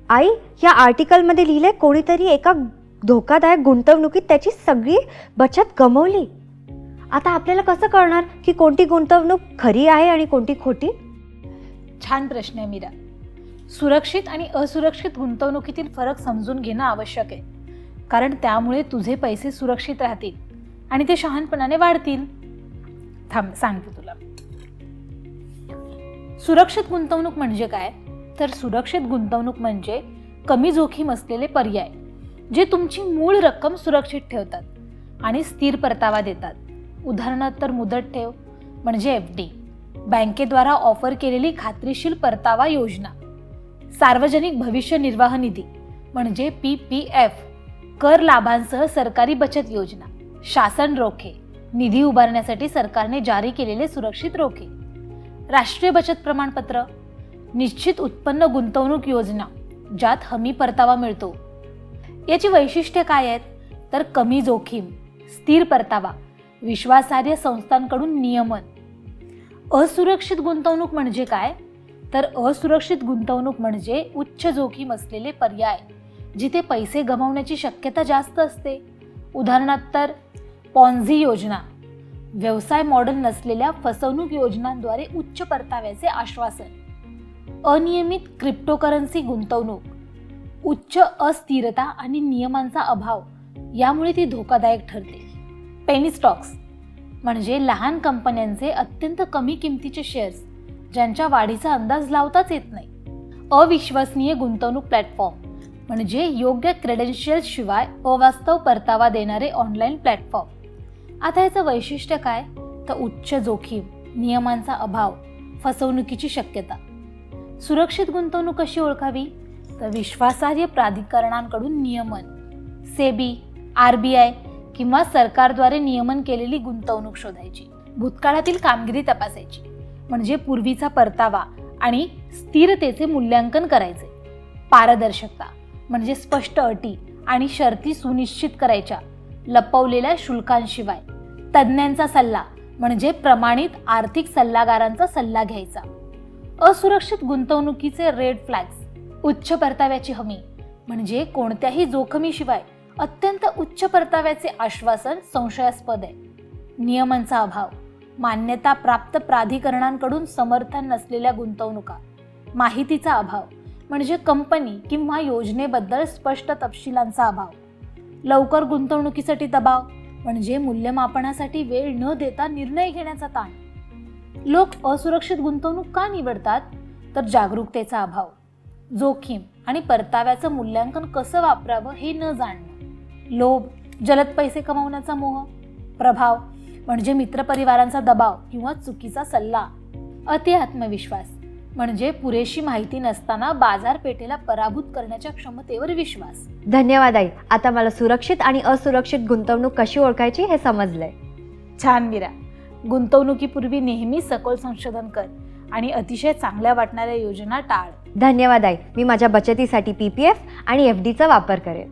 आई, या आर्टिकलमध्ये लिहिलंय कोणीतरी एका धोकादायक गुंतवणुकीत त्याची सगळी बचत गमावली. आता आपल्याला कसं कळणार की कोणती गुंतवणूक खरी आहे आणि कोणती खोटी? छान प्रश्न आहे मीरा. सुरक्षित आणि असुरक्षित गुंतवणुकीतील फरक समजून घेणं आवश्यक आहे, कारण त्यामुळे तुझे पैसे सुरक्षित राहतील आणि ते शहाणपणाने वाढतील. थांब, सांगते तुला. सुरक्षित गुंतवणूक म्हणजे काय? तर सुरक्षित गुंतवणूक म्हणजे कमी जोखीम असलेले पर्याय जे तुमची मूळ रक्कम सुरक्षित ठेवतात आणि स्थिर परतावा देतात. उदाहरणार्थ मुदत ठेव म्हणजे FD, बँकेद्वारा ऑफर केलेली खात्रीशीर परतावा योजना, सार्वजनिक भविष्य निर्वाह निधी म्हणजे PPF, कर लाभांसह सरकारी बचत योजना, शासन रोखे, निधी उभारण्यासाठी सरकारने जारी केलेले सुरक्षित रोखे, राष्ट्रीय बचत प्रमाणपत्र, निश्चित उत्पन्न गुंतवणूक योजना ज्यात हमी परतावा मिळतो. याची वैशिष्ट्ये काय आहेत? तर कमी जोखीम, स्थिर परतावा, विश्वासार्ह संस्थांकडून नियमन. असुरक्षित गुंतवणूक म्हणजे काय? तर असुरक्षित गुंतवणूक म्हणजे उच्च जोखीम असलेले पर्याय जिथे पैसे गमावण्याची शक्यता जास्त असते. उदाहरणार्थ पॉन्झी योजना, व्यवसाय मॉडेल नसलेल्या फसवणूक योजनांद्वारे उच्च परताव्याचे आश्वासन. अनियमित क्रिप्टोकरन्सी गुंतवणूक, उच्च अस्थिरता आणि नियमांचा अभाव, यामुळे ती धोकादायक ठरते. पेनी स्टॉक्स म्हणजे लहान कंपन्यांचे अत्यंत कमी किमतीचे शेअर्स ज्यांच्या वाढीचा अंदाज लावताच येत नाही. अविश्वसनीय गुंतवणूक प्लॅटफॉर्म म्हणजे योग्य क्रेडेन्शियल्स शिवाय अवास्तव परतावा देणारे ऑनलाईन प्लॅटफॉर्म. आता याचं वैशिष्ट्य काय? तर उच्च जोखीम, नियमांचा अभाव, फसवणुकीची शक्यता. सुरक्षित गुंतवणूक कशी ओळखावी? तर विश्वासार्ह प्राधिकरणांकडून नियमन, सेबी, RBI किंवा सरकारद्वारे नियमन केलेली गुंतवणूक शोधायची. भूतकाळातील कामगिरी तपासायची म्हणजे पूर्वीचा परतावा आणि स्थिरतेचे मूल्यांकन करायचे. पारदर्शकता म्हणजे स्पष्ट अटी आणि शर्ती सुनिश्चित करायच्या, लपवलेल्या शुल्कांशिवाय. तज्ज्ञांचा सल्ला म्हणजे प्रमाणित आर्थिक सल्लागारांचा सल्ला घ्यायचा. असुरक्षित गुंतवणुकीचे रेड फ्लॅग्स, उच्च परताव्याची हमी म्हणजे कोणत्याही जोखमीशिवाय अत्यंत उच्च परताव्याचे आश्वासन संशयास्पद आहे. नियमांचा अभाव, मान्यता प्राप्त प्राधिकरणांकडून समर्थन नसलेल्या गुंतवणुका. माहितीचा अभाव म्हणजे कंपनी किंवा योजनेबद्दल स्पष्ट तपशिलांचा अभाव. लवकर गुंतवणुकीसाठी दबाव म्हणजे मूल्यमापनासाठी वेळ न देता निर्णय घेण्याचा ताण. लोक असुरक्षित गुंतवणूक का निवडतात? तर जागरूकतेचा अभाव, जोखीम आणि परताव्याचं मूल्यांकन कसं वापरावं हे न जाणणं. लोभ, जलद पैसे कमावण्याचा मोह. प्रभाव म्हणजे मित्रपरिवारांचा दबाव किंवा चुकीचा सल्ला. अति आत्मविश्वास म्हणजे पुरेशी माहिती नसताना बाजारपेठेला पराभूत करण्याच्या क्षमतेवर विश्वास. धन्यवाद आई, आता मला सुरक्षित आणि असुरक्षित गुंतवणूक कशी ओळखायची हे समजलंय. छान मीरा. गुंतवणुकीपूर्वी नेहमी सखोल संशोधन कर आणि अतिशय चांगल्या वाटणाऱ्या योजना टाळ. धन्यवाद आई, मी माझ्या बचतीसाठी PPF आणि FDचा वापर करेन.